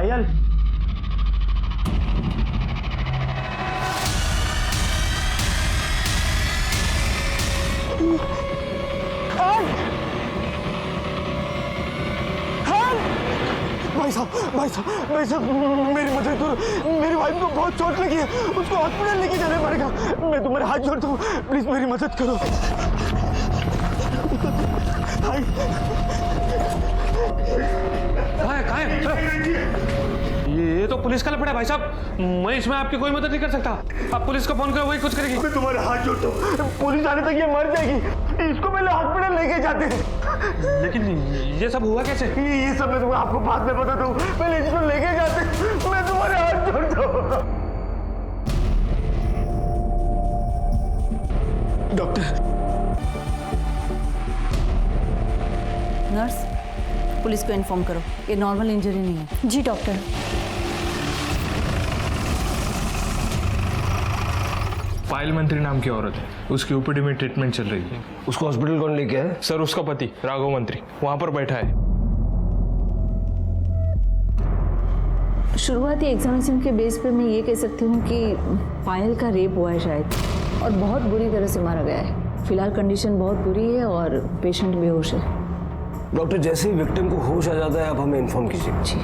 पायल, भाई साहब मेरी मदद करो, मेरी वाइफ को बहुत चोट लगी है, उसको हॉस्पिटल लेके जाना पड़ेगा। मैं तुम्हारे हाथ जोड़ता हूँ, प्लीज मेरी मदद करो। कहाँ है? ये तो पुलिस का लफड़ा है भाई साहब, मैं इसमें आपकी कोई मदद नहीं कर सकता। आप पुलिस को फोन करो, वही कुछ करेगी। मैं तुम्हारे हाथ जोड़ता हूँ, पुलिस आने तक ये मर जाएगी, इसको पहले हॉस्पिटल लेके जाते हैं। लेकिन ये सब हुआ कैसे? ये सब मैं तुम्हें आपको बाद में बताता हूँ, पहले इसको लेके जाते। मैं तुम्हारे हाथ जोड़ता हूँ। डॉक्टर, नर्स, पुलिस को इन्फॉर्म करो, ये नॉर्मल इंजरी नहीं है। जी डॉक्टर। पायल मंत्री नाम की औरत है, उसकी ओपीडी में ट्रीटमेंट चल रही है। उसको हॉस्पिटल कौन लेके आया? सर उसका पति राघव मंत्री वहां पर बैठा है। शुरुआती एग्जामिनेशन के बेस पे मैं ये कह सकती हूँ कि पायल का रेप हुआ है शायद, और बहुत बुरी तरह से मारा गया है। फिलहाल कंडीशन बहुत बुरी है और पेशेंट बेहोश है। डॉक्टर, जैसे ही विक्टिम को होश आ जाता है आप हमें इन्फॉर्म कीजिए। जी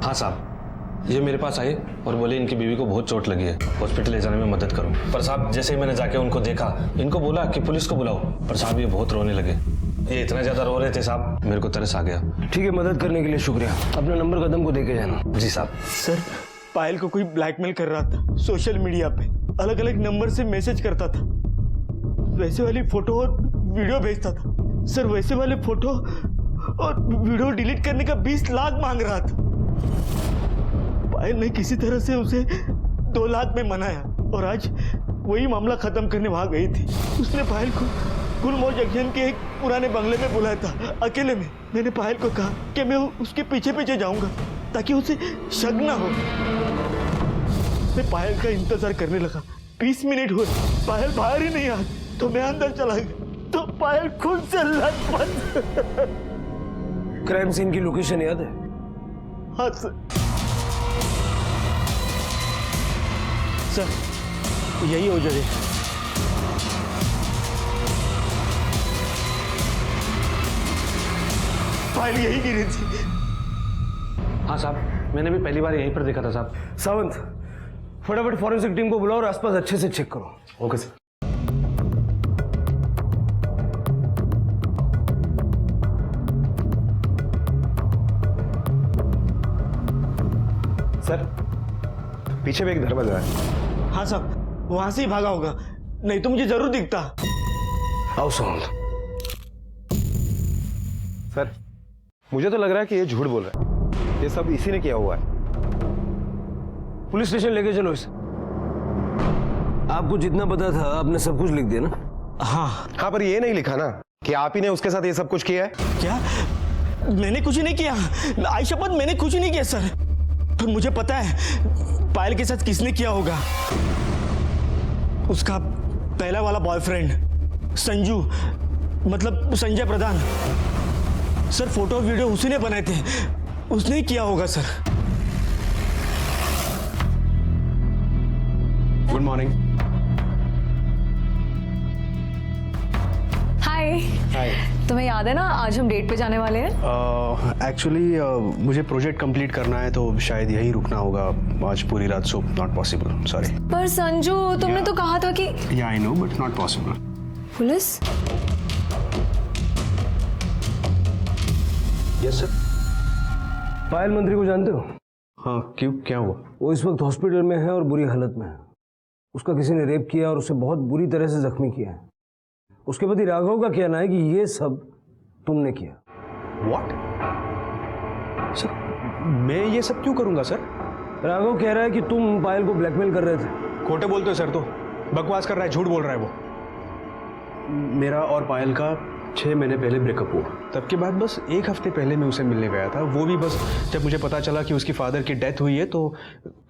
हाँ साहब, ये मेरे पास आए और बोले इनकी बीवी को बहुत चोट लगी है, हॉस्पिटल ले जाने में मदद करो। पर साहब जैसे ही मैंने जाके उनको देखा, इनको बोला कि पुलिस को बुलाओ, पर साहब ये बहुत रोने लगे। ये इतना ज्यादा रो रहे थे साहब, मेरे को तरस आ गया। ठीक है, मदद करने के लिए शुक्रिया। अपना नंबर कदम को देके जाना। जी साहब। सर, पायल को कोई ब्लैकमेल कर रहा था, सोशल मीडिया पे अलग अलग नंबर से मैसेज करता था, वैसे वाली फोटो और वीडियो भेजता था। सर वैसे वाले फोटो और वीडियो डिलीट करने का 20 लाख मांग रहा था। पायल ने किसी तरह से उसे 2 लाख में मनाया और आज वही मामला खत्म करने वहां गई थी। उसने पायल को गुलमोहर जंक्शन के एक पुराने बंगले में बुलाया था अकेले में। मैंने पायल को कहा कि मैं उसके पीछे पीछे जाऊंगा ताकि उसे शक ना हो। मैं पायल का इंतजार करने लगा, 20 मिनट हुए, पायल बाहर ही नहीं आई, तो मैं अंदर चला गया तो पायल खुद से लथपथ। क्राइम सीन की लोकेशन याद है? हाँ सर, यही हो जगह। फाइल यही गिरी थी। हाँ साहब, मैंने भी पहली बार यहीं पर देखा था साहब। सावंत, फटाफट फॉरेंसिक टीम को बुलाओ और आसपास अच्छे से चेक करो। Okay sir. सर, पीछे भी एक दरवाजा है। हाँ साहब, वहां से ही भागा होगा, नहीं तो मुझे जरूर दिखता। आओ सावंत। सर, मुझे तो लग रहा है कि ये झूठ बोल रहा है, ये सब इसी ने किया हुआ है। पुलिस स्टेशन लेके चलो इसे। आपको जितना पता था आपने सब कुछ लिख दिया ना? हाँ, पर ये नहीं लिखा ना कि आप ही ने उसके साथ ये सब कुछ किया है। क्या? मैंने कुछ नहीं किया, आई शपथ मैंने कुछ नहीं किया सर। पर मुझे पता है पायल के साथ किसने किया होगा। उसका पहला वाला बॉयफ्रेंड संजू, मतलब Sanjay Pradhan. Sir photo video उसी ने बनाए थे, उसने ही किया होगा sir. Good morning. Hi. Hi. तुम्हें याद है ना आज हम डेट पे जाने वाले हैं? एक्चुअली मुझे प्रोजेक्ट कंप्लीट करना है तो शायद यहीं रुकना होगा आज पूरी रात, सो नॉट पॉसिबल, सॉरी। पर संजू तुमने तो कहा था कि या I know but not possible. Police? Yes sir. Payal मंत्री को जानते हो? हाँ, क्यों, क्या हुआ? वो इस वक्त हॉस्पिटल में है और बुरी हालत में है। उसका किसी ने रेप किया और उसे बहुत बुरी तरह से जख्मी किया है। उसके पति राघव का कहना है कि ये सब तुमने किया। व्हाट? सर, मैं ये सब क्यों करूंगा सर? राघव कह रहा है कि तुम पायल को ब्लैकमेल कर रहे थे। खोटे बोलते हो सर, तो बकवास कर रहा है, झूठ बोल रहा है वो। मेरा और पायल का 6 महीने पहले ब्रेकअप हुआ। तब के बाद बस 1 हफ्ते पहले मैं उसे मिलने गया था, वो भी बस जब मुझे पता चला कि उसकी फादर की डेथ हुई है तो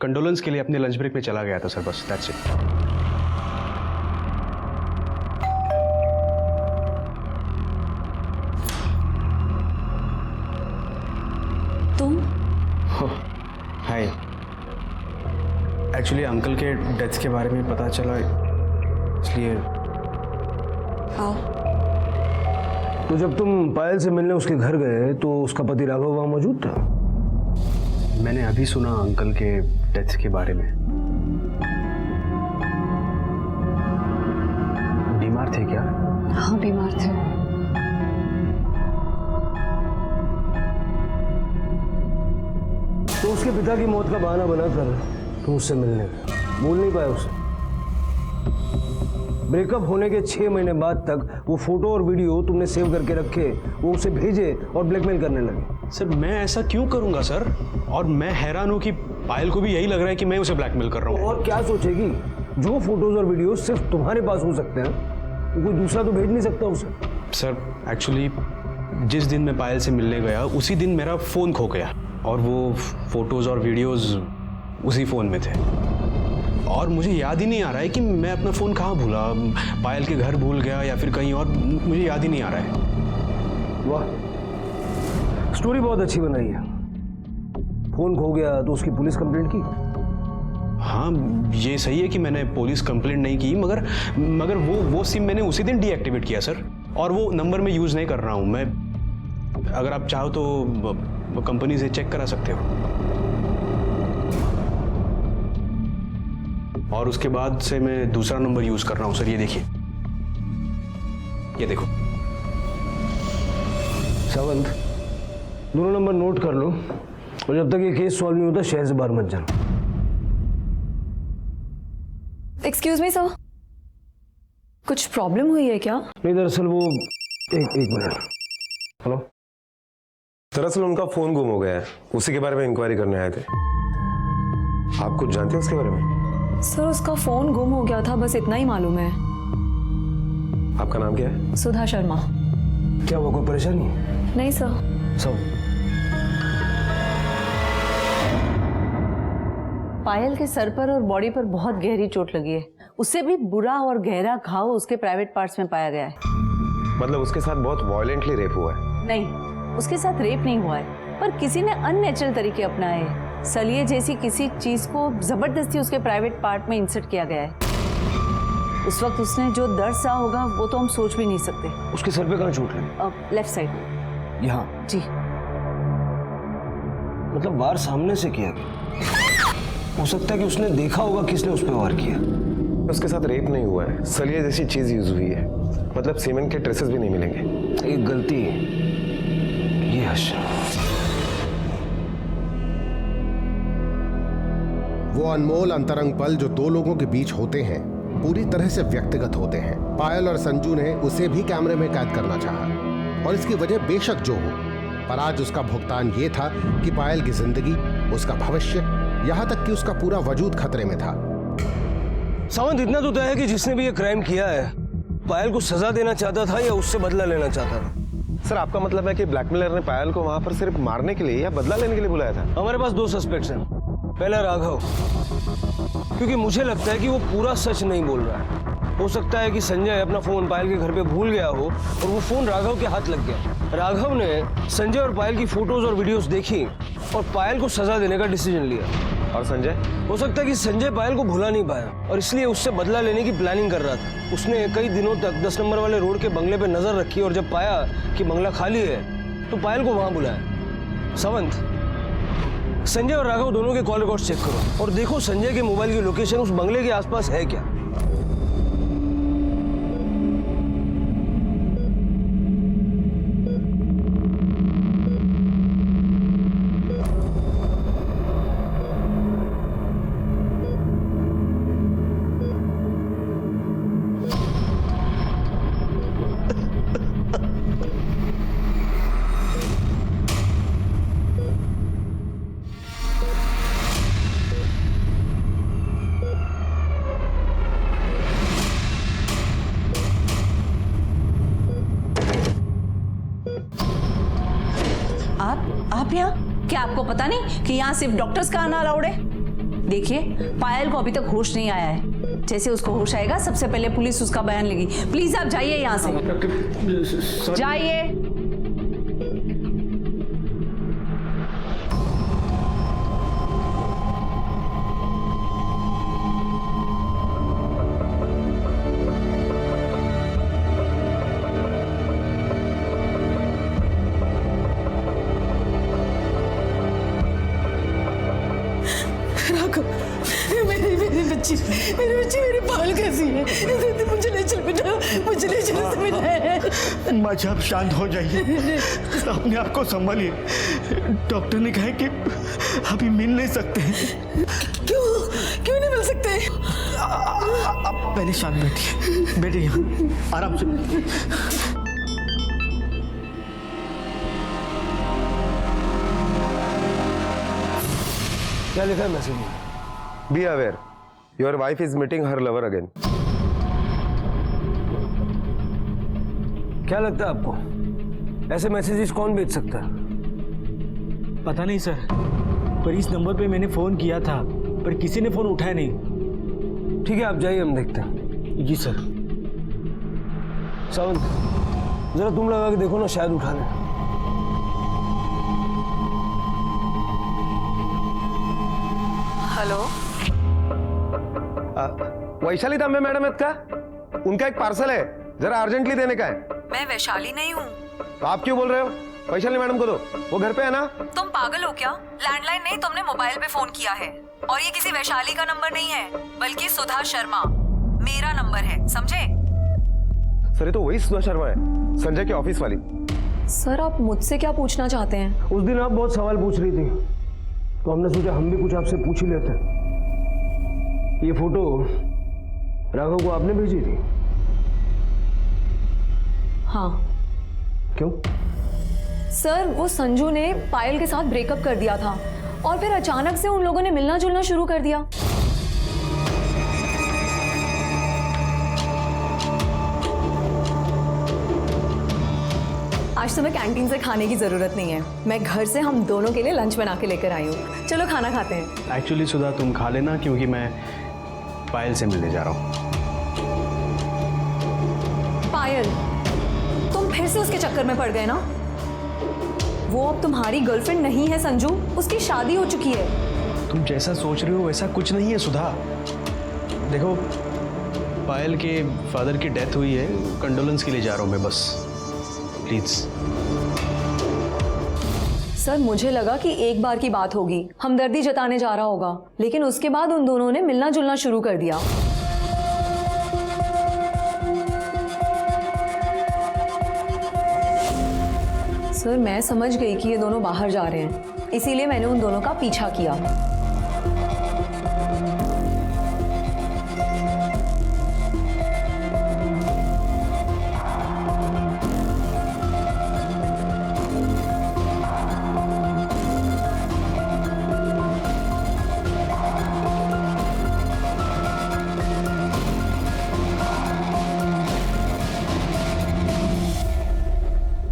कंडोलेंस के लिए अपने लंच ब्रेक में चला गया था सर, बस दैट्स इट। तुम? एक्चुअली अंकल के डेथ के बारे में पता चला, इसलिए। तो जब तुम पायल से मिलने उसके घर गए तो उसका पति राघव वहाँ मौजूद था? मैंने अभी सुना अंकल के डेथ के बारे में। बीमार थे क्या? हाँ, बीमार थे। तो उसके पिता की मौत का बहाना बनाकर तुम उससे मिलने गए, बोल नहीं पाए उसे? ब्रेकअप होने के 6 महीने बाद तक वो फोटो और वीडियो तुमने सेव करके रखे, वो उसे भेजे और ब्लैकमेल करने लगे। सर मैं ऐसा क्यों करूंगा सर? और मैं हैरान हूं कि पायल को भी यही लग रहा है कि मैं उसे ब्लैकमेल कर रहा हूं। और क्या सोचेगी? जो फोटोज और वीडियो सिर्फ तुम्हारे पास हो सकते हैं, कोई दूसरा तो भेज नहीं सकता उसे। सर एक्चुअली जिस दिन मैं पायल से मिलने गया उसी दिन मेरा फ़ोन खो गया और वो फोटोज़ और वीडियोज़ उसी फ़ोन में थे, और मुझे याद ही नहीं आ रहा है कि मैं अपना फ़ोन कहाँ भूला, पायल के घर भूल गया या फिर कहीं और, मुझे याद ही नहीं आ रहा है। वाह, स्टोरी बहुत अच्छी बनाई है। फोन खो गया तो उसकी पुलिस कंप्लेंट की? हाँ ये सही है कि मैंने पुलिस कंप्लेंट नहीं की, मगर वो सिम मैंने उसी दिन डीएक्टिवेट किया सर, और वो नंबर मैं यूज़ नहीं कर रहा हूँ। मैं, अगर आप चाहो तो कंपनी से चेक करा सकते हो। और उसके बाद से मैं दूसरा नंबर यूज़ कर रहा हूँ सर, ये देखिए, ये देखो। सावंत, दोनों नंबर नोट कर लो, और जब तक ये केस सॉल्व नहीं होता शहर से बाहर मत जाना। एक्सक्यूज मी सर, कुछ प्रॉब्लम हुई है क्या? नहीं, दरअसल वो एक मिनट। हेलो। दरअसल उनका फोन गुम हो गया है, उसी के बारे में इंक्वायरी करने आए थे। आप कुछ जानते हैं उसके बारे में? सर उसका फोन गुम हो गया था, बस इतना ही मालूम है। आपका नाम क्या है? सुधा शर्मा। क्या हुआ, कोई परेशानी? नहीं सर। सब पायल के सर पर और बॉडी पर बहुत गहरी चोट लगी है। उससे भी बुरा और गहरा घाव उसके प्राइवेट पार्ट्स में पाया गया है। मतलब उसके साथ बहुत वायलेंटली रेप हुआ है? नहीं, उसके साथ रेप नहीं हुआ है, पर किसी ने अननेचुरल तरीके अपनाए हैं। सलिए जैसी किसी चीज को जबरदस्ती उसके प्राइवेट पार्ट में इंसर्ट किया गया है। उस वक्त उसने जो दर्द सहा होगा वो तो हम सोच भी नहीं सकते। उसके सर पे कहाँ चोट लगी? Left side. यहाँ? जी। मतलब वार सामने से किया गया? हो सकता है कि उसने देखा होगा किसने उस पर वार किया। उसके साथ रेप नहीं हुआ है, सलिए जैसी चीज यूज हुई है, मतलब सीमेंट के ट्रेसेस भी नहीं मिलेंगे। एक गलती ये हर्ष। वो अनमोल अंतरंग पल जो दो लोगों के बीच होते हैं पूरी तरह से व्यक्तिगत होते हैं। पायल और संजू ने उसे भी कैमरे में कैद करना चाहा, और इसकी वजह बेशक जो हो, पर आज उसका भुगतान ये था कि पायल की जिंदगी, उसका भविष्य, यहाँ तक कि उसका पूरा वजूद खतरे में था। सावंत, इतना तो तय है कि जिसने भी ये क्राइम किया है पायल को सजा देना चाहता था या उससे बदला लेना चाहता था? सर आपका मतलब है कि ब्लैकमेलर ने पायल को वहां पर सिर्फ मारने के लिए या बदला लेने के लिए बुलाया था? हमारे पास 2 सस्पेक्ट्स हैं। पहला राघव, क्योंकि मुझे लगता है कि वो पूरा सच नहीं बोल रहा है। हो सकता है कि संजय अपना फोन पायल के घर पे भूल गया हो और वो फोन राघव के हाथ लग गया। राघव ने संजय और पायल की फोटोज और वीडियोस देखी और पायल को सजा देने का डिसीजन लिया। और संजय? हो सकता है कि संजय पायल को भुला नहीं पाया और इसलिए उससे बदला लेने की प्लानिंग कर रहा था। उसने कई दिनों तक 10 नंबर वाले रोड के बंगले पे नजर रखी और जब पाया कि बंगला खाली है तो पायल को वहां बुलाया। सावंत, संजय और राघव दोनों के कॉल रिकॉर्ड चेक करो और देखो संजय के मोबाइल की लोकेशन उस बंगले के आसपास है क्या। आप यहाँ? क्या आपको पता नहीं कि यहाँ सिर्फ डॉक्टर्स का आना अलाउड है? देखिए, पायल को अभी तक होश नहीं आया है। जैसे उसको होश आएगा सबसे पहले पुलिस उसका बयान लेगी। प्लीज आप जाइए यहाँ से, जाइए। मुझे ले चल बेटा, मुझे ले चल, उससे मिलना है। माँ जी आप शांत हो जाइए, अपने आप को संभालिए। डॉक्टर ने कहा है कि अभी मिल नहीं सकते। क्यों नहीं मिल सकते? आप पहले शांत बैठिए, बैठिए यहाँ आराम से। क्या लिखा है मैसेज में? Be aware your wife is meeting her lover again. क्या लगता है आपको ऐसे मैसेजेस कौन भेज सकता है? पता नहीं सर, पर इस नंबर पे मैंने फोन किया था पर किसी ने फोन उठाया नहीं। ठीक है आप जाइए, हम देखते हैं। जी सर। सावंत जरा तुम लगा के देखो ना, शायद उठा ले। हेलो, वैशाली तांबे मैडम आहेत का? उनका एक पार्सल है, जरा अर्जेंटली देने का है। मैं वैशाली नहीं हूँ। तो आप क्यों बोल रहे हो? वैशाली मैडम को दो, वो घर पे है ना। तुम पागल हो क्या? लैंडलाइन नहीं, तुमने मोबाइल पे फोन किया है। और ये किसी वैशाली का नंबर नहीं है, बल्कि सुधा शर्मा मेरा नंबर है, समझे? सर ये तो वही सुधा शर्मा है, संजय की ऑफिस वाली। सर आप मुझसे क्या पूछना चाहते हैं? उस दिन आप बहुत सवाल पूछ रही थी, तो हमने सोचा हम भी कुछ आपसे पूछ ही लेते हैं। ये फोटो राघव को आपने भेजी थी? हाँ। क्यों? सर वो संजू ने पायल के साथ ब्रेकअप कर दिया था और फिर अचानक से उन लोगों ने मिलना जुलना शुरू कर दिया। आज तुम्हें कैंटीन से खाने की जरूरत नहीं है, मैं घर से हम दोनों के लिए लंच बना के लेकर आई हूँ। चलो खाना खाते हैं। एक्चुअली सुधा तुम खा लेना, क्योंकि मैं पायल से मिलने जा रहा हूँ। पायल, तुम फिर से उसके चक्कर में पड़ गए ना? वो अब तुम्हारी गर्लफ्रेंड नहीं है संजू, उसकी शादी हो चुकी है। तुम जैसा सोच रहे हो वैसा कुछ नहीं है सुधा। देखो पायल के फादर की डेथ हुई है, कंडोलेंस के लिए जा रहा हूँ मैं, बस प्लीज। सर मुझे लगा कि एक बार की बात होगी, हमदर्दी जताने जा रहा होगा, लेकिन उसके बाद उन दोनों ने मिलना जुलना शुरू कर दिया। सर मैं समझ गई कि ये दोनों बाहर जा रहे हैं, इसीलिए मैंने उन दोनों का पीछा किया।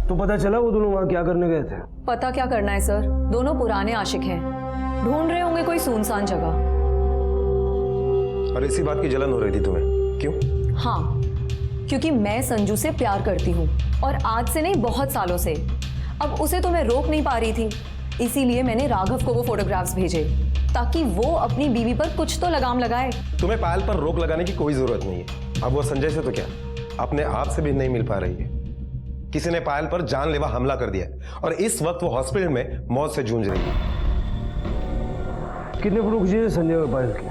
तो पता चला वो दोनों वहां क्या करने गए थे? पता क्या करना है सर, दोनों पुराने आशिक हैं, ढूंढ रहे होंगे कोई सुनसान जगह। और इसी बात की जलन हो रही थी तुम्हें, क्यों? हाँ, क्योंकि मैं संजू से प्यार करती हूँ और आज से नहीं बहुत सालों से। अब उसे तो मैं रोक नहीं पा रही थी, इसीलिए मैंने राघव को वो फोटोग्राफ्स भेजे ताकि वो अपनी बीवी पर कुछ तो लगाम लगाए। तुम्हें पायल पर रोक लगाने की कोई जरूरत नहीं है। अब वो संजय से तो क्या, अपने आप से भी नहीं मिल पा रही है। किसी ने पायल पर जानलेवा हमला कर दिया और इस वक्त वो हॉस्पिटल में मौत से जूझ रही है। कितने फोटो खींचे संजय और पायल के?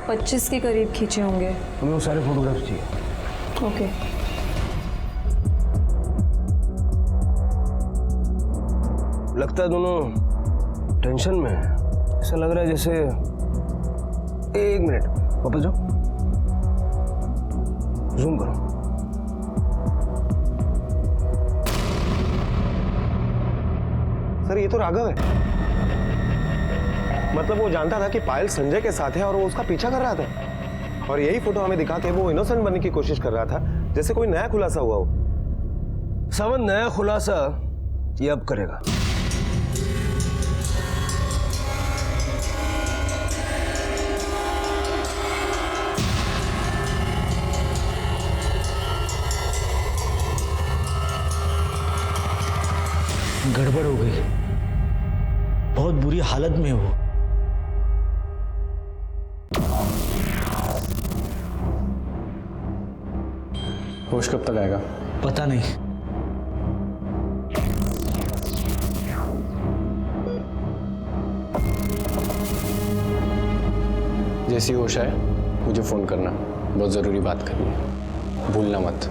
25 के करीब खींचे होंगे। हमें वो सारे फोटोग्राफ्स चाहिए। ओके। लगता है दोनों टेंशन में है। ऐसा लग रहा है जैसे, एक मिनट वापस जाओ, जूम करो। सर ये तो राघव है। मतलब वो जानता था कि पायल संजय के साथ है और वो उसका पीछा कर रहा था, और यही फोटो हमें दिखा के वो इनोसेंट बनने की कोशिश कर रहा था, जैसे कोई नया खुलासा हुआ हो। सावन नया खुलासा ये अब करेगा। गड़बड़ हो गई, बहुत बुरी हालत में हो। होश कब तक आएगा? पता नहीं। जैसी होश आए मुझे फोन करना। बहुत ज़रूरी बात करनी है, भूलना मत।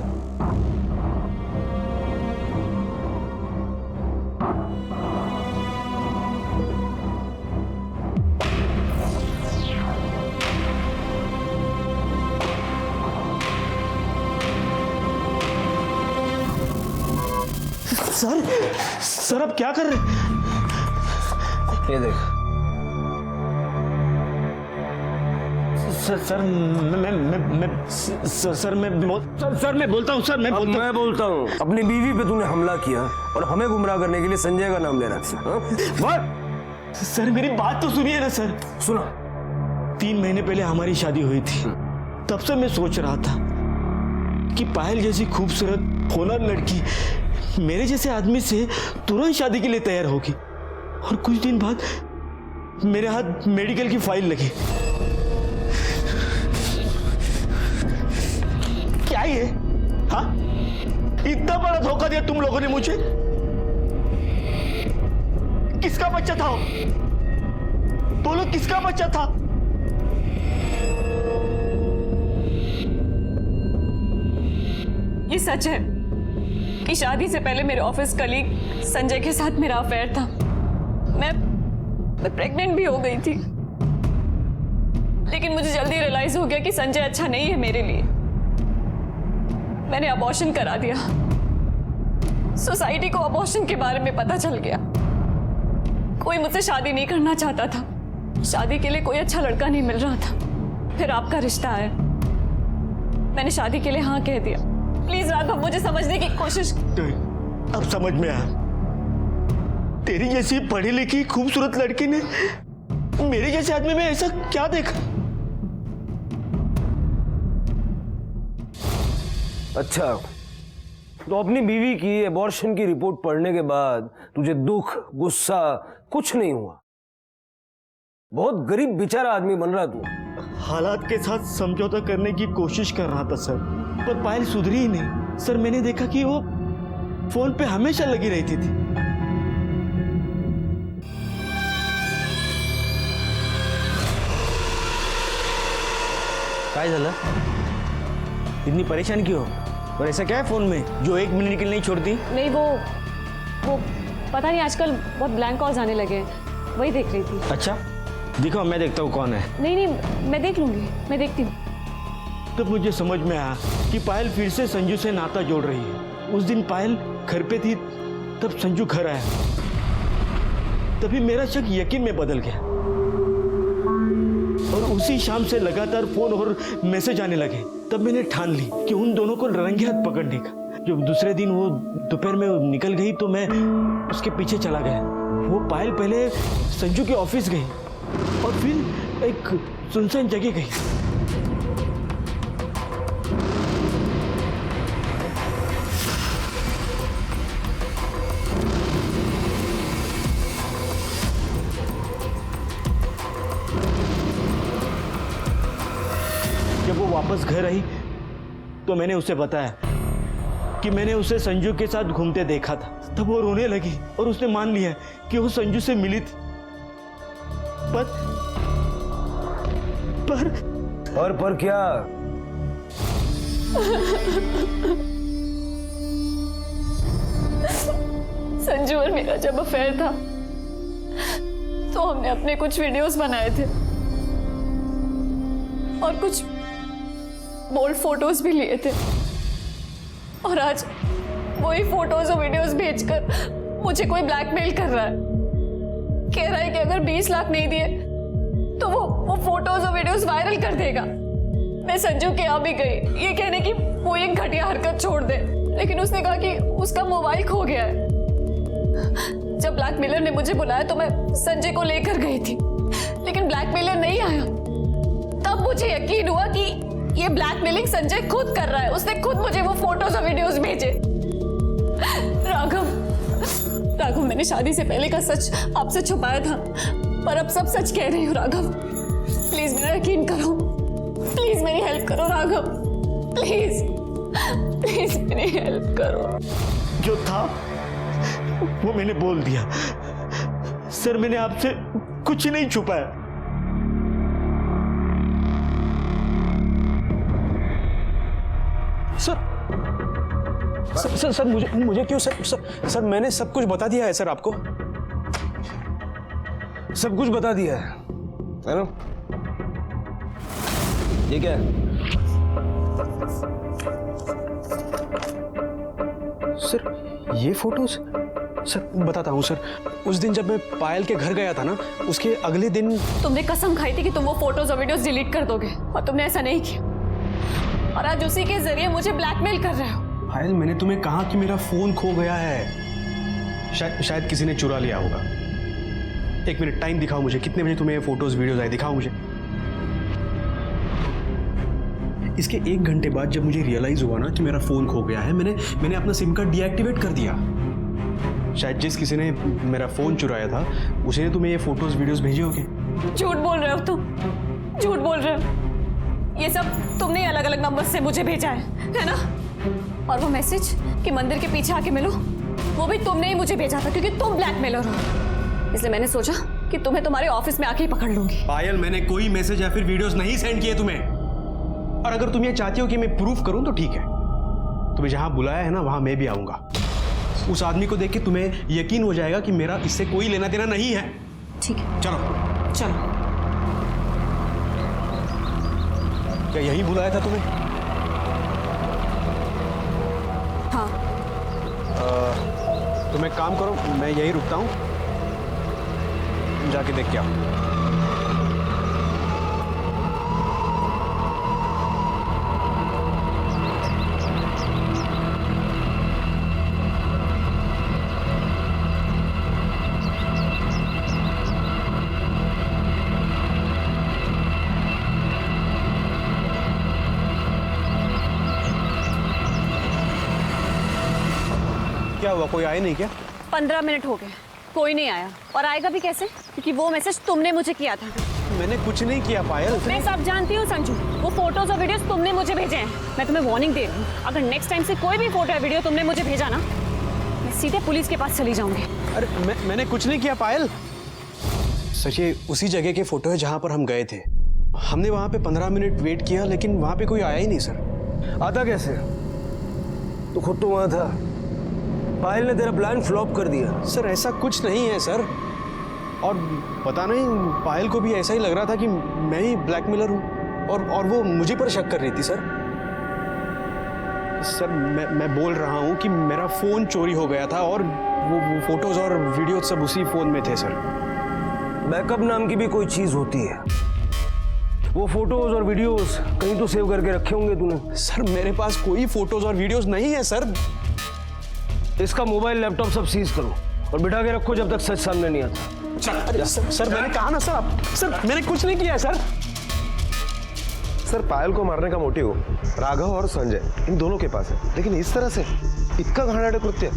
सर अब क्या कर रहे हैं? ये देख। सर मैं बोलता हूँ मैं बोलता हूँ, अपनी बीवी पे तूने हमला किया और हमें गुमराह करने के लिए संजय का नाम ले रहा है। सर मेरी बात तो सुनिए ना सर। सुना। 3 महीने पहले हमारी शादी हुई थी, तब से मैं सोच रहा था कि पायल जैसी खूबसूरत होनहार लड़की मेरे जैसे आदमी से तुरंत शादी के लिए तैयार होगी, और कुछ दिन बाद मेरे हाथ मेडिकल की फाइल लगी। क्या ये? हाँ, इतना बड़ा धोखा दिया तुम लोगों ने मुझे। किसका बच्चा था? बोलो किसका बच्चा था? ये सच है कि शादी से पहले मेरे ऑफिस कलीग संजय के साथ मेरा अफेयर था। मैं प्रेग्नेंट भी हो गई थी, लेकिन मुझे जल्दी रियलाइज हो गया कि संजय अच्छा नहीं है मेरे लिए। मैंने अबॉर्शन करा दिया। सोसाइटी को अबॉर्शन के बारे में पता चल गया। कोई मुझसे शादी नहीं करना चाहता था। शादी के लिए कोई अच्छा लड़का नहीं मिल रहा था। फिर आपका रिश्ता आया, मैंने शादी के लिए हाँ कह दिया। प्लीज राघव, मुझे समझने की कोशिश। अब समझ में आया, तेरी जैसी पढ़ी लिखी खूबसूरत लड़की ने मेरे जैसे आदमी में ऐसा क्या देखा? अच्छा, तो अपनी बीवी की एबॉर्शन की रिपोर्ट पढ़ने के बाद तुझे दुख गुस्सा कुछ नहीं हुआ? बहुत गरीब बेचारा आदमी बन रहा तू। हालात के साथ समझौता करने की कोशिश कर रहा था सर, पर पायल सुधरी ही नहीं। सर मैंने देखा कि वो फोन पे हमेशा लगी रहती थी। काय झालं? इतनी परेशान क्यों? और ऐसा क्या है फोन में जो 1 मिनट के लिए नहीं छोड़ती? नहीं, वो पता नहीं, आजकल बहुत ब्लैंक कॉल्स आने लगे हैं, वही देख रही थी। अच्छा दिखाओ, मैं देखता हूँ कौन है। नहीं, मैं देख लूंगी, मैं देखती हूँ। तब मुझे समझ में आया कि पायल फिर से संजू से नाता जोड़ रही है। उस दिन पायल घर पे थी, तब संजू घर आया, तभी मेरा शक यकीन में बदल गया, और उसी शाम से लगातार फोन और मैसेज आने लगे। तब मैंने ठान ली कि उन दोनों को रंगे हाथ पकड़ने का। जब दूसरे दिन वो दोपहर में निकल गई तो मैं उसके पीछे चला गया। वो पायल पहले संजू के ऑफिस गई और फिर एक सुनसान जगह गई। जब वो वापस घर आई तो मैंने उसे बताया कि मैंने उसे संजू के साथ घूमते देखा था। तब वो रोने लगी और उसने मान लिया कि वो संजू से मिली थी। पर क्या? संजू और मेरा जब अफेयर था तो हमने अपने कुछ वीडियोस बनाए थे और कुछ बोल्ड फोटोज भी लिए थे, और आज वही फोटोज और वीडियोस भेजकर मुझे कोई ब्लैकमेल कर रहा है। कह रहा है कि अगर 20 लाख नहीं दिए तो वो फोटोज और वीडियोस वायरल कर देगा। मैं संजू के यहाँ भी गई ये कहने की वो एक घटिया हरकत छोड़ दे, लेकिन उसने कहा कि उसका मोबाइल खो गया है। जब ब्लैकमेलर ने मुझे बुलाया तो मैं संजय को लेकर गई थी, लेकिन ब्लैकमेलर नहीं आया। तब मुझे यकीन हुआ कि ये ब्लैकमेलिंग संजय खुद कर रहा है। उसने खुद मुझे वो फोटोज और वीडियोस भेजे। राघव, मैंने शादी से पहले का सच आपसे छुपाया था, पर अब सब सच कह रही हूँ। राघव प्लीज मेरा यकीन करो, प्लीज मेरी हेल्प करो राघव, प्लीज मेरी हेल्प करो। जो था वो मैंने बोल दिया सर, मैंने आपसे कुछ नहीं छुपाया। सर मुझे क्यों सर मैंने सब कुछ बता दिया है सर आपको। सब कुछ बता दिया है ना? ये क्या है? सर ये फोटोज सर बताता हूँ सर। उस दिन जब मैं पायल के घर गया था ना, उसके अगले दिन तुमने कसम खाई थी कि तुम वो फोटोज और वीडियोस डिलीट कर दोगे, और तुमने ऐसा नहीं किया, और आज उसी के जरिए मुझे ब्लैकमेल कर रहे हो। पायल, मैंने तुम्हें कहा कि मेरा फोन खो गया है। शायद किसी ने चुरा लिया होगा। एक मिनट टाइम दिखाओ मुझे, कितने बजे तुम्हें फोटोज वीडियोज आए, दिखाओ मुझे। इसके 1 घंटे बाद जब मुझे रियलाइज हुआ ना कि मेरा फोन खो गया है, मैंने अपना सिम कार्ड डीएक्टिवेट कर दिया। शायद जिस किसी ने मेरा फोन चुराया था उसी ने तुम्हें ये फोटोज वीडियोज भेजे होंगे। झूठ बोल रहे हो तुम, झूठ बोल रहे हो। ये सब तुमने अलग अलग नंबर से मुझे भेजा है ना? और वो मैसेज कि मंदिर के पीछे आके मिलो, वो भी तुमने ही मुझे भेजा था, क्योंकि तुम ब्लैकमेलर हो। इसलिए मैंने सोचा कि तुम्हें तुम्हारे ऑफिस में आके ही पकड़ लूंगी। पायल, मैंने कोई मैसेज या फिर वीडियोस नहीं सेंड किए तुम्हें। और अगर तुम ये चाहती हो कि मैं प्रूफ करूं तो ठीक है, तुम्हें जहां बुलाया है ना वहां मैं भी आऊंगा। उस आदमी को देख के तुम्हें यकीन हो जाएगा कि मेरा इससे कोई लेना देना नहीं है। ठीक है, चलो चलो। क्या यही बुलाया था तुम्हें? हाँ। तुम एक काम करो, मैं यही रुकता हूं, जाके देख के आओ। क्या हुआ, कोई आए नहीं क्या? 15 मिनट हो गए, कोई नहीं आया, और आएगा भी कैसे, क्योंकि वो मैसेज तुमने मुझे किया था। मैंने कुछ नहीं किया पायल। मैं सब जानती हूँ संजू, वो फोटोज और वीडियोस तुमने मुझे भेजे हैं। मैं तुम्हें वार्निंग दे रही हूँ, अगर नेक्स्ट टाइम से कोई भी फोटो या वीडियो तुमने मुझे भेजा ना, मैं सीधे पुलिस के पास चली जाऊंगी। अरे मैंने कुछ नहीं किया पायल। सच ये उसी जगह के फोटो है जहां पर हम गए थे। हमने वहां पे 15 मिनट वेट किया, लेकिन वहां पे कोई आया ही नहीं सर। आता कैसे? तो खुद तो वहां था। पायल ने तेरा प्लान फ्लॉप कर दिया। सर ऐसा कुछ नहीं है सर, और पता नहीं पायल को भी ऐसा ही लग रहा था कि मैं ही ब्लैकमेलर हूँ, और वो मुझे पर शक कर रही थी सर। सर मैं बोल रहा हूँ कि मेरा फोन चोरी हो गया था, और वो फोटोज और वीडियो सब उसी फोन में थे सर। बैकअप नाम की भी कोई चीज होती है। वो फोटोज और वीडियोस कहीं तो सेव करके रखे होंगे तूने। सर मेरे पास कोई फोटोज और वीडियोस नहीं है सर। इसका मोबाइल लैपटॉप सब सीज करो और बिठा के रखो जब तक सच सामने नहीं आता। अरे सर मैंने कहा ना सर मैंने कुछ नहीं किया सर। सर पायल को मारने का मोटिव राघव और संजय इन दोनों के पास है, लेकिन इस तरह से इतना घाड़ा कृत्य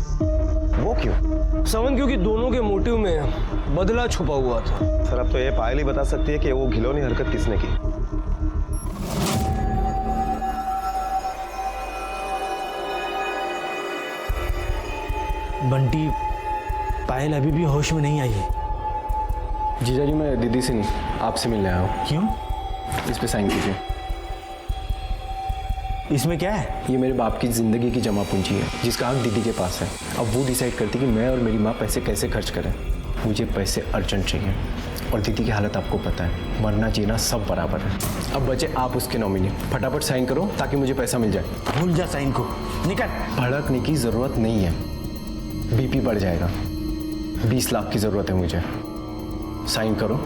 वो क्यों? समन, क्योंकि दोनों के मोटिव में बदला छुपा हुआ था। सर अब तो ये पायल ही बता सकती है कि वो घिनौनी हरकत किसने की। बंटी, पायल अभी भी होश में नहीं आई है। जीजा जी मैं दीदी से नहीं आपसे मिलने आया हूँ। क्यों? इस पे साइन कीजिए। इसमें क्या है? ये मेरे बाप की ज़िंदगी की जमा पूंजी है जिसका हक दीदी के पास है। अब वो डिसाइड करती कि मैं और मेरी माँ पैसे कैसे खर्च करें। मुझे पैसे अर्जेंट चाहिए, और दीदी की हालत आपको पता है, मरना जीना सब बराबर है। अब बचे आप उसके नॉमिनी, फटाफट साइन करो ताकि मुझे पैसा मिल जाए। भूल जा साइन को, निकल। भड़कने की ज़रूरत नहीं है, बीपी बढ़ जाएगा। 20 लाख की ज़रूरत है मुझे। साइन करो,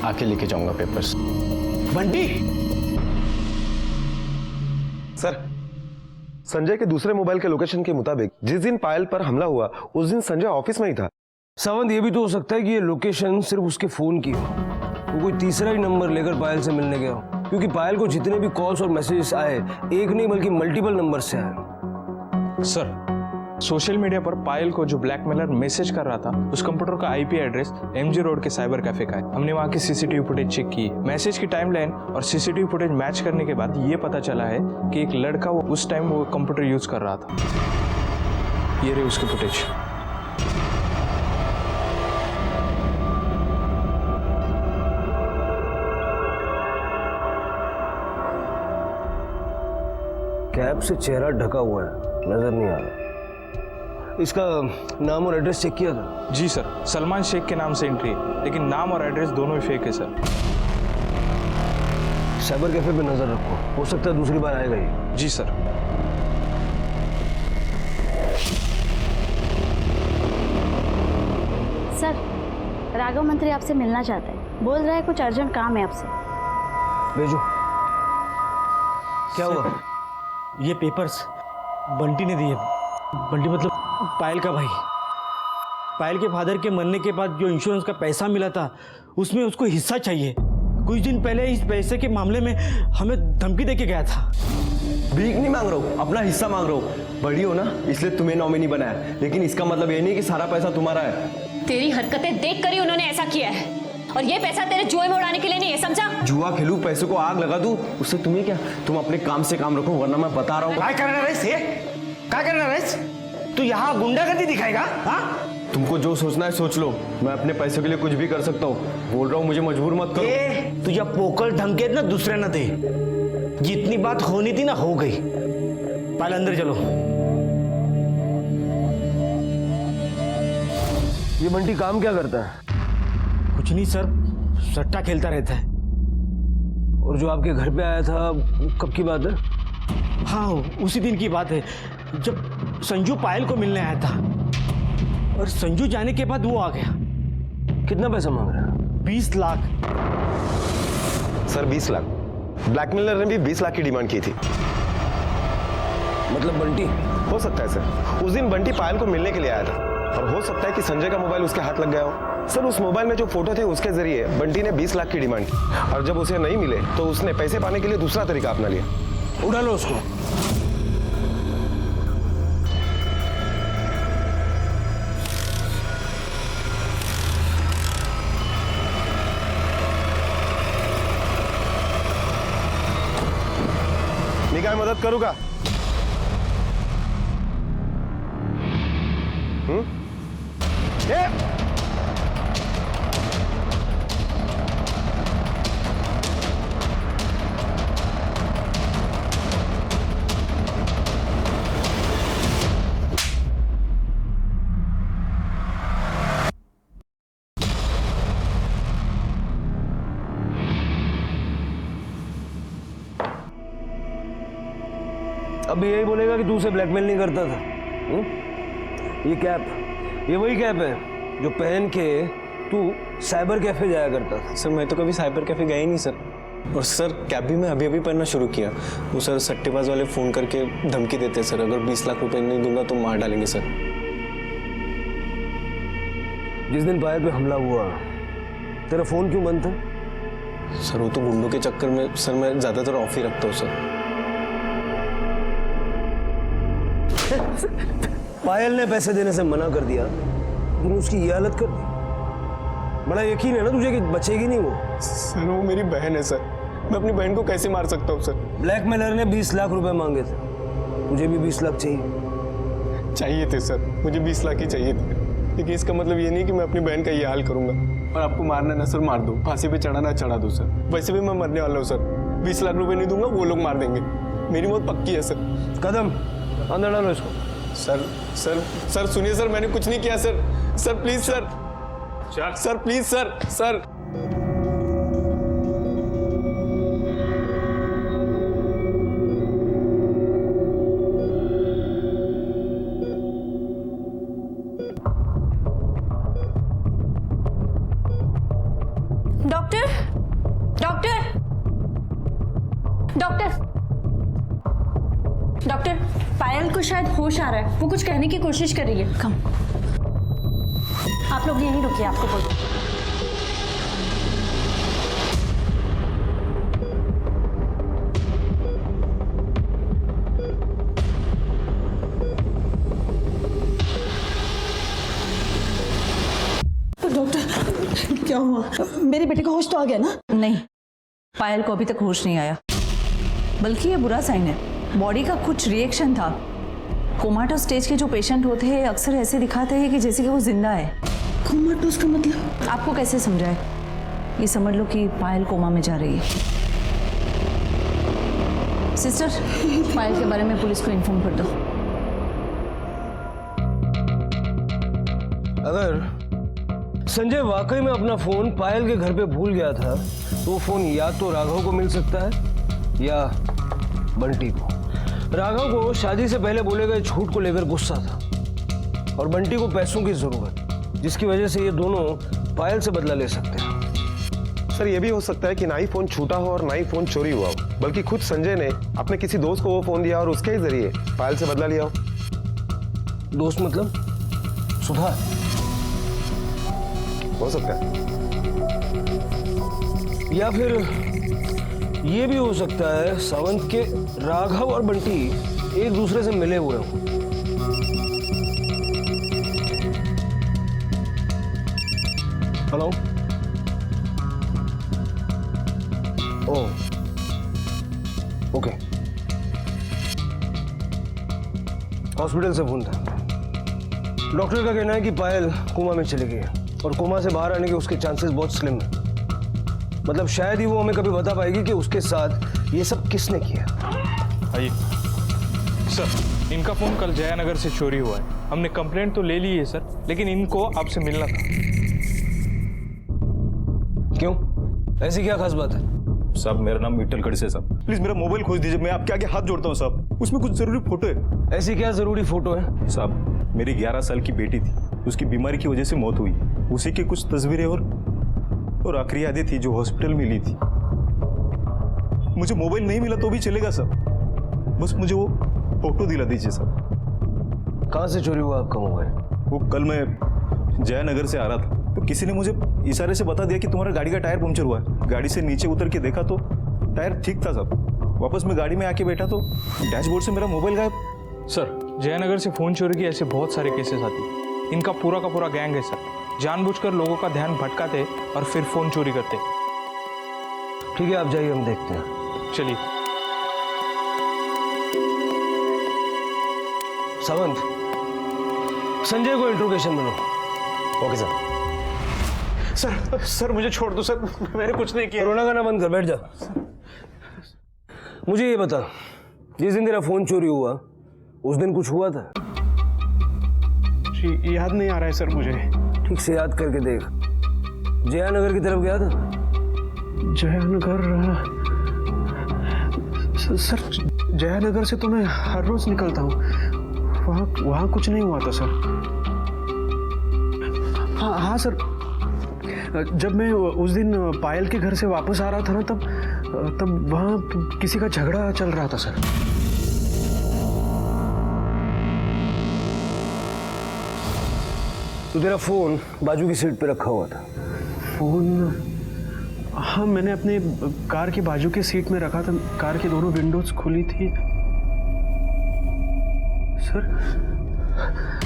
आके लेके जाऊंगा पेपर्स। बंटी! सर संजय के दूसरे मोबाइल के लोकेशन के मुताबिक जिस दिन पायल पर हमला हुआ उस दिन संजय ऑफिस में ही था। सावंत, ये भी तो हो सकता है कि ये लोकेशन सिर्फ उसके फोन की हो, वो कोई तीसरा ही नंबर लेकर पायल से मिलने गया हो, क्योंकि पायल को जितने भी कॉल्स और मैसेजेस आए एक नहीं बल्कि मल्टीपल नंबर से आए। सर सोशल मीडिया पर पायल को जो ब्लैकमेलर मैसेज कर रहा था उस कंप्यूटर का आईपी एड्रेस एमजी रोड के साइबर कैफे का है। हमने वहां की सीसीटीवी फुटेज चेक की। मैसेज की टाइमलाइन और सीसीटीवी फुटेज मैच करने के बाद ये पता चला है कि एक लड़का वो उस टाइम वो कंप्यूटर यूज कर रहा था। ये रही उसकी फुटेज। कैप से चेहरा ढका हुआ है, नजर नहीं आ रहा। इसका नाम और एड्रेस चेक किया था? जी सर, सलमान शेख के नाम से एंट्री है, लेकिन नाम और एड्रेस दोनों ही फेक है सर। साइबर कैफे पे नजर रखो, हो सकता है दूसरी बार आएगा ही। जी सर। सर, राघव मंत्री आपसे मिलना चाहते हैं। बोल रहा है कुछ अर्जेंट काम है आपसे। भेजो। क्या हुआ? ये पेपर्स बंटी ने दिए। बंटी मतलब पायल का भाई। पायल के फादर के मरने के बाद जो इंश्योरेंस का पैसा मिला था उसमें उसको हिस्सा चाहिए। कुछ दिन पहले इस पैसे के मामले में हमें धमकी देके गया था। भीख नहीं मांग रहा हूँ, अपना हिस्सा मांग रहा हूँ। बड़ी हो ना, इसलिए तुम्हें नॉमिनी बनाया, लेकिन इसका मतलब ये नहीं कि सारा पैसा तुम्हारा है। तेरी हरकतें देख कर ही उन्होंने ऐसा किया है, और ये पैसा तेरे जुए में उड़ाने के लिए नहीं है, समझा? जुआ खेलूं, पैसे को आग लगा दूं, उससे तुम्हें क्या? तुम अपने काम से काम रखो, वरना मैं बता रहा हूँ। क्या करना रईस? क्या करना रईस? तू यहाँ गुंडागर्दी दिखाएगा? हाँ? तुमको जो सोचना है सोच लो, मैं अपने पैसों के लिए कुछ भी कर सकता हूँ। बोल रहा हूँ, मुझे मजबूर मत करो। तुझे पोकल धमकी ना दूसरे न दे। जितनी बात होनी थी ना हो गई। पहले अंदर चलो। ये बंटी काम क्या करता है? कुछ नहीं सर, सट्टा खेलता रहता है। और जो आपके घर पे आया था, कब की बात है? हाँ, उसी दिन की बात है जब संजू पायल को मिलने आया था, और संजू जाने के बाद वो आ गया। कितना पैसा मांग रहा है? 20 लाख। सर 20 लाख? ब्लैकमेलर ने भी 20 लाख की डिमांड की थी। मतलब बंटी? हो सकता है सर, उस दिन बंटी पायल को मिलने के लिए आया था, और हो सकता है कि संजय का मोबाइल उसके हाथ लग गया हो। सर उस मोबाइल में जो फोटो थे उसके जरिए बंटी ने 20 लाख की डिमांड की, और जब उसे नहीं मिले तो उसने पैसे पाने के लिए दूसरा तरीका अपना लिया। उड़ा लो उसको। निकाय मदद करूंगा। अब यही बोलेगा कि तू उसे ब्लैकमेल नहीं करता था? ये कैप, ये वही कैप है जो पहन के तू साइबर कैफे जाया करता था। सर मैं तो कभी साइबर कैफे गया ही नहीं सर। और सर कैब भी मैं अभी अभी पहनना शुरू किया। वो सर सट्टेबाज वाले फ़ोन करके धमकी देते सर, अगर 20 लाख रुपए नहीं दूंगा तो मार डालेंगे सर। जिस दिन पायल पे हमला हुआ, तेरा फ़ोन क्यों बंद था? सर वो तो गुंडों के चक्कर में सर मैं ज़्यादातर ऑफ ही रखता हूँ सर। पायल ने पैसे देने से मना कर दिया, तूने उसकी ये हालत कर दी। बड़ा यकीन है ना तुझे कि बचेगी नहीं वो? सर वो मेरी बहन है सर, मैं अपनी बहन को कैसे मार सकता हूँ सर? ब्लैकमेलर ने 20 लाख रुपए मांगे थे, तुझे भी 20 लाख चाहिए थे सर, मुझे 20 लाख ही चाहिए थे। लेकिन इसका मतलब ये नहीं कि मैं अपनी बहन का ये हाल करूंगा। और आपको मारना ना सर मार दो, फांसी पे चढ़ाना चढ़ा दो सर। वैसे भी मैं मरने वाला हूँ सर, 20 लाख रुपए नहीं दूंगा वो लोग मार देंगे, मेरी मौत पक्की है सर। कदम अंदर डालो इसको। सर सर सर सुनिए सर, मैंने कुछ नहीं किया sir. Sir please sir, sir please sir. Sir doctor, doctor, doctor, doctor, Payal को शायद होश आ रहा है, वो कुछ कहने की कोशिश कर रही है। कम, आप लोग यहीं रुकिए, आपको बोल। डॉक्टर क्या हुआ? मेरे बेटे को होश तो आ गया ना? नहीं, पायल को अभी तक होश नहीं आया, बल्कि ये बुरा साइन है। बॉडी का कुछ रिएक्शन था। कोमाटोस स्टेज के जो पेशेंट होते हैं अक्सर ऐसे दिखाते हैं कि जैसे कि वो जिंदा है। कोमाटोस का मतलब? आपको कैसे समझाए? ये समझ लो कि पायल कोमा में जा रही है। सिस्टर, पायल के बारे में पुलिस को इन्फॉर्म कर दो। अगर संजय वाकई में अपना फोन पायल के घर पे भूल गया था तो वो फोन या तो राघव को मिल सकता है या बंटी को। राघव को शादी से पहले बोले गए झूठ को लेकर गुस्सा था और बंटी को पैसों की जरूरत, जिसकी वजह से ये दोनों पायल से बदला ले सकते हैं। सर ये भी हो सकता है कि ना ही फोन छूटा हो और ना ही फोन चोरी हुआ हो, बल्कि खुद संजय ने अपने किसी दोस्त को वो फोन दिया और उसके ही जरिए पायल से बदला लिया हो। दोस्त मतलब सुधा? हो सकता है। या फिर ये भी हो सकता है सावंत के राघव और बंटी एक दूसरे से मिले हुए हों। हेलो। ओह, ओके। हॉस्पिटल से फोन था। डॉक्टर का कहना है कि पायल कोमा में चली गई है और कोमा से बाहर आने के उसके चांसेस बहुत स्लिम है। मतलब शायद ही वो हमें कभी बता पाएगी कि उसके साथ ये सब किसने किया। आइए सर, इनका फोन कल जयानगर से चोरी हुआ है। हमने कंप्लेंट तो ले ली है सर, लेकिन इनको आपसे मिलना था। क्यों, ऐसी क्या खास बात है? साहब मेरा नाम विठल खड़से है साहब, प्लीज मेरा मोबाइल खोज दीजिए, मैं आपके आगे हाथ जोड़ता हूँ साहब। उसमें कुछ जरूरी फोटो है। ऐसी क्या जरूरी फोटो है? साहब मेरी 11 साल की बेटी थी, उसकी बीमारी की वजह से मौत हुई। उसी की कुछ तस्वीरें और आखिरी यादें थी जो हॉस्पिटल में ली थी। मुझे मोबाइल नहीं मिला तो भी चलेगा साहब, बस मुझे वो फोटो दिला दीजिए साहब। कहाँ से चोरी हुआ आपका मोबाइल? वो कल मैं जयनगर से आ रहा था तो किसी ने मुझे इशारे से बता दिया कि तुम्हारा गाड़ी का टायर पंक्चर हुआ है। गाड़ी से नीचे उतर के देखा तो टायर ठीक था साहब। वापस मैं गाड़ी में आके बैठा तो डैशबोर्ड से मेरा मोबाइल गायब। सर जयनगर से फोन चोरी के ऐसे बहुत सारे केसेस आते हैं। इनका पूरा का पूरा गैंग है सर, जानबूझकर लोगों का ध्यान भटकाते और फिर फोन चोरी करते। ठीक है, आप जाइए, हम देखते हैं। चलिए। सावंत, संजय को इंट्रोगेशन मिलो। Okay sir. सर मुझे छोड़ दो सर, मैंने कुछ नहीं किया। रोना गाना बंद कर, बैठ जा। मुझे ये बता, जिस दिन तेरा फोन चोरी हुआ उस दिन कुछ हुआ था? याद नहीं आ रहा है सर मुझे। ठीक से याद करके देख। जयानगर की तरफ गया था? जयानगर? सर जयानगर से तो मैं हर रोज निकलता हूँ, वहाँ कुछ नहीं हुआ था सर। हाँ सर, जब मैं उस दिन पायल के घर से वापस आ रहा था ना, तब वहाँ किसी का झगड़ा चल रहा था सर। तो तेरा फोन बाजू की सीट पे रखा हुआ था? फोन? हाँ, मैंने अपने कार के बाजू के सीट में रखा था। कार की दोनों विंडोज खुली थी।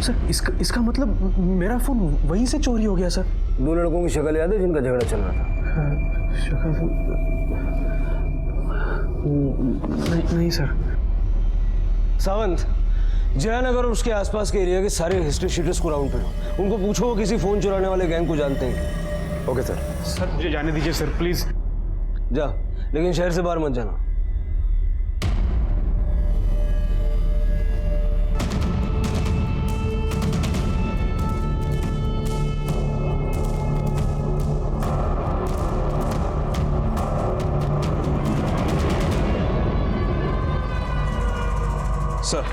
सर इसका मतलब मेरा फोन वहीं से चोरी हो गया सर। दो लड़कों की शक्ल याद है जिनका झगड़ा चल रहा था? शक्ल नहीं सर। सावंत, जयानगर और उसके आसपास के एरिया के सारे हिस्ट्री शीटर्स को राउंड पे लो। उनको पूछो वो किसी फोन चुराने वाले गैंग को जानते हैं। Okay sir. सर मुझे जाने दीजिए सर, प्लीज। जा, लेकिन शहर से बाहर मत जाना। सर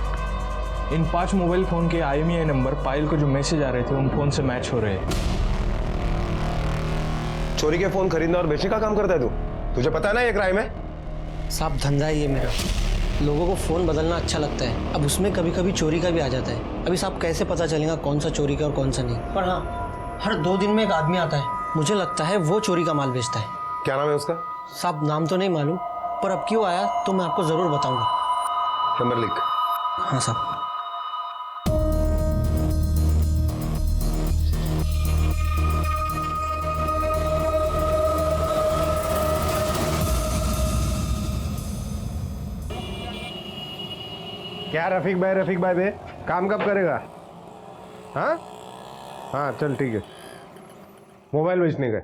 इन 5 मोबाइल फोन के IMEI नंबर पायल को जो मैसेज आ रहे थे उन फोन से मैच हो रहे हैं। चोरी के फोन खरीदना और बेचने का काम करता है तू? तुझे पता है ना ये क्राइम है? साहब धंधा ही है मेरा, लोगों को फ़ोन बदलना अच्छा लगता है। अब उसमें कभी कभी चोरी का भी आ जाता है। अभी साहब कैसे पता चलेगा कौन सा चोरी का और कौन सा नहीं? पर हाँ, हर 2 दिन में एक आदमी आता है, मुझे लगता है वो चोरी का माल बेचता है। क्या नाम है उसका? साहब नाम तो नहीं मालूम, पर अब क्यों आया तो मैं आपको ज़रूर बताऊँगा। नंबर लिख। हाँ साहब। क्या रफीक भाई बे, काम कब करेगा? हाँ हाँ चल ठीक है, मोबाइल बेचने का।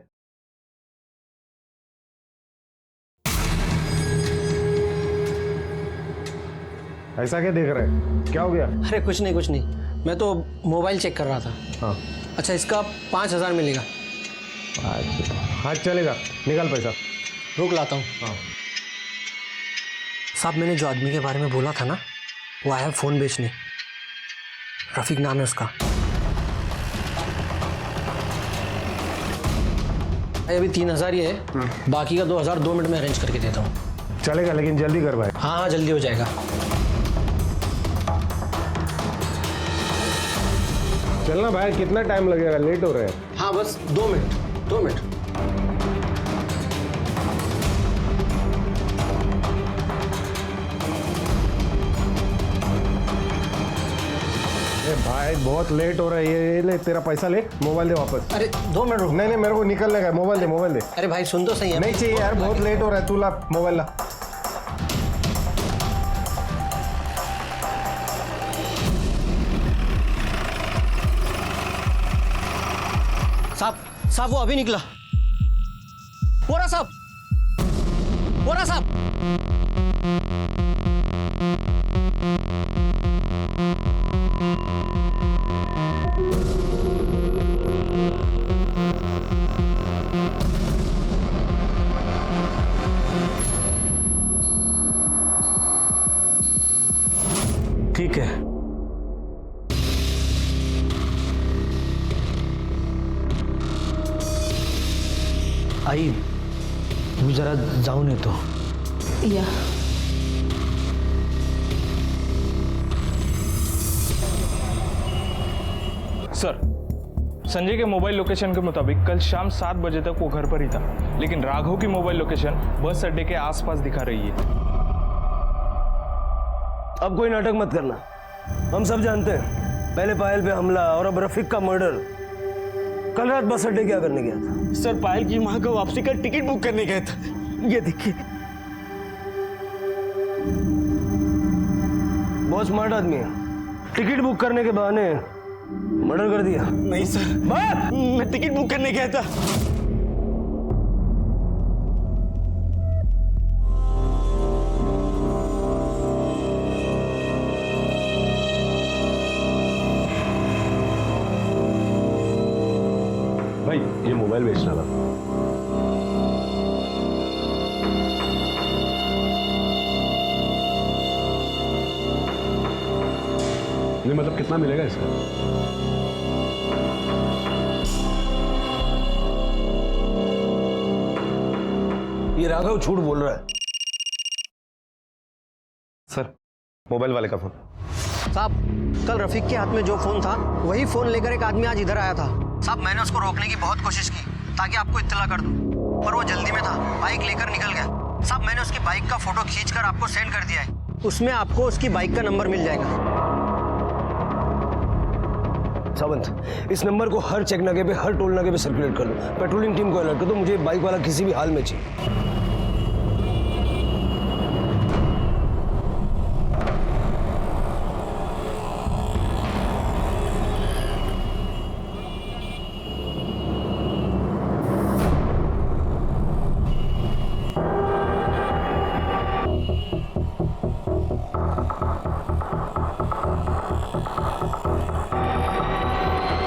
ऐसा क्या देख रहे हैं? क्या हो गया? अरे कुछ नहीं, मैं तो मोबाइल चेक कर रहा था। हाँ अच्छा, इसका 5,000 मिलेगा। अच्छा हाँ चलेगा, निकाल पैसा। रुक लाता हूँ। हाँ साहब, मैंने जो आदमी के बारे में बोला था ना, वो आया फ़ोन बेचने। रफीक नाम है उसका। अभी 3,000 ही है, बाकी का 2,000 2 मिनट में अरेंज करके देता हूँ। चलेगा, लेकिन जल्दी कर भाई। हाँ जल्दी हो जाएगा। चलना भाई, कितना टाइम लगेगा? लेट हो रहे हैं। हाँ बस 2 मिनट 2 मिनट। भाई बहुत लेट हो रहा है, ये ले तेरा पैसा, ले मोबाइल दे वापस। अरे 2 मिनट रुक। नहीं मेरे को निकलने का, मोबाइल दे, मोबाइल दे। अरे भाई सुन तो सही है। नहीं चाहिए यार, बहुत लेट हो रहा है, तू ला मोबाइल ला। साहब वो अभी निकला। वोरा साहब। ठीक है, आई मी जरा जाऊन येतो। या सर, संजय के मोबाइल लोकेशन के मुताबिक कल शाम 7 बजे तक वो घर पर ही था, लेकिन राघव की मोबाइल लोकेशन बस अड्डे के आसपास दिखा रही है। अब कोई नाटक मत करना, हम सब जानते हैं पहले पायल पे हमला और अब रफीक का मर्डर। कल रात बस अड्डे क्या करने गया था? सर पायल की माँ का वापसी का टिकट बुक करने गया था। ये देखिए। बहुत स्मार्ट आदमी है, टिकट बुक करने के बहाने मर्डर कर दिया। नहीं सर, मैं टिकट बुक करने गया था। भाई ये मोबाइल बेचना था। नहीं मतलब कितना मिलेगा इसका? ये राघव झूठ बोल रहा है। सर मोबाइल वाले का फोन। साहब, कल रफीक के हाथ में जो फोन था वही फोन लेकर एक आदमी आज इधर आया था। साहब, मैंने उसको रोकने की बहुत कोशिश की ताकि आपको इत्तला कर दूं, पर वो जल्दी में था, बाइक लेकर निकल गया। साहब, मैंने उसकी बाइक का फोटो खींचकर आपको सेंड कर दिया है, उसमें आपको उसकी बाइक का नंबर मिल जाएगा। सावंत, इस नंबर को हर चेक नाके पे, हर टोल नाके पे सर्कुलेट कर दो। पेट्रोलिंग टीम को अलर्ट कर दो, मुझे बाइक वाला किसी भी हाल में चाहिए।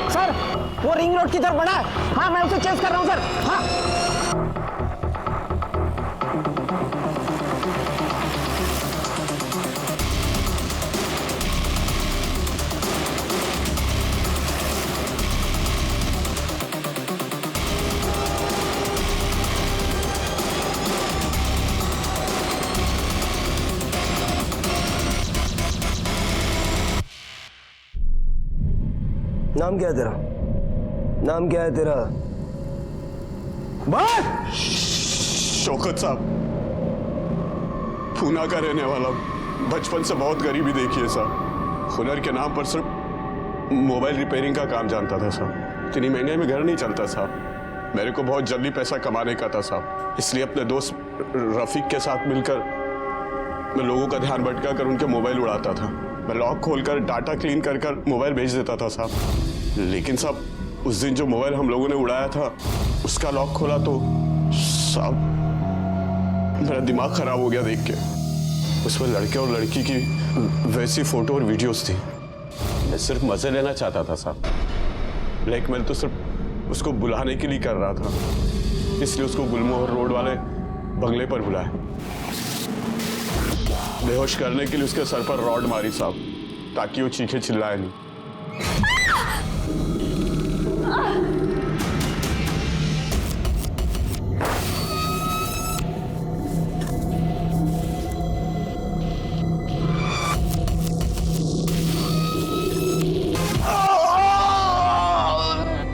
सर, वो रिंग रोड की तरफ बढ़ा है। हाँ, मैं उसे चेस कर रहा हूँ सर। हाँ। नाम क्या है तेरा? नाम क्या है तेरा? बात। शौकत साहब, पूना का रहने वाला, बचपन से बहुत गरीबी देखी है साहब। हुनर के नाम पर सिर्फ मोबाइल रिपेयरिंग का काम जानता था साहब। 3 महीने में घर नहीं चलता साहब। मेरे को बहुत जल्दी पैसा कमाने का था साहब, इसलिए अपने दोस्त रफीक के साथ मिलकर मैं लोगों का ध्यान भटका कर उनके मोबाइल उड़ाता था। मैं लॉक खोलकर डाटा क्लीन कर कर मोबाइल भेज देता था साहब। लेकिन साहब उस दिन जो मोबाइल हम लोगों ने उड़ाया था उसका लॉक खोला तो साहब मेरा दिमाग खराब हो गया देख के। उसमें लड़के और लड़की की वैसी फोटो और वीडियोस थी। मैं सिर्फ मजे लेना चाहता था साहब। ब्लैकमेल तो सिर्फ उसको बुलाने के लिए कर रहा था, इसलिए उसको गुलमोहर रोड वाले बंगले पर बुलाया। बेहोश करने के लिए उसके सर पर रॉड मारी साहब, ताकि वो चीखे चिल्लाए नहीं।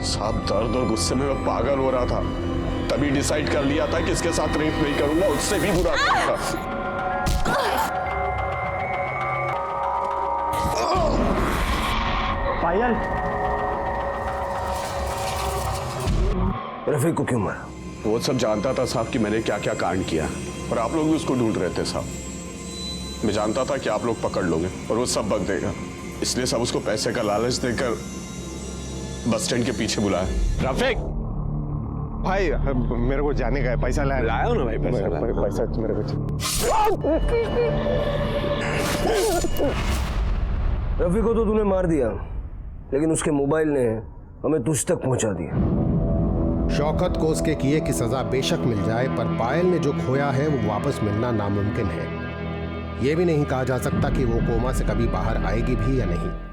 साहब दर्द और गुस्से में मैं पागल हो रहा था, तभी डिसाइड कर लिया था कि इसके साथ रेप नहीं करूंगा, उससे भी बुरा करूंगा। पायल, रफीक को क्यों मारा? वो सब जानता था साहब कि मैंने क्या क्या कांड किया, और आप लोग भी उसको ढूंढ रहे थे साहब। मैं जानता था कि आप लोग पकड़ लोगे और वो सब बक देगा, इसलिए सब उसको पैसे का लालच देकर बस स्टैंड के पीछे बुलाया। रफीक भाई, मेरे को जाने का है, पैसा लाया हो ना भाई? पैसा मेरे को। रफीक को तो तूने मार दिया, लेकिन उसके मोबाइल ने हमें तुझ तक पहुंचा दिया। शौकत को उसके किए की सजा बेशक मिल जाए, पर पायल ने जो खोया है वो वापस मिलना नामुमकिन है। ये भी नहीं कहा जा सकता कि वो कोमा से कभी बाहर आएगी भी या नहीं।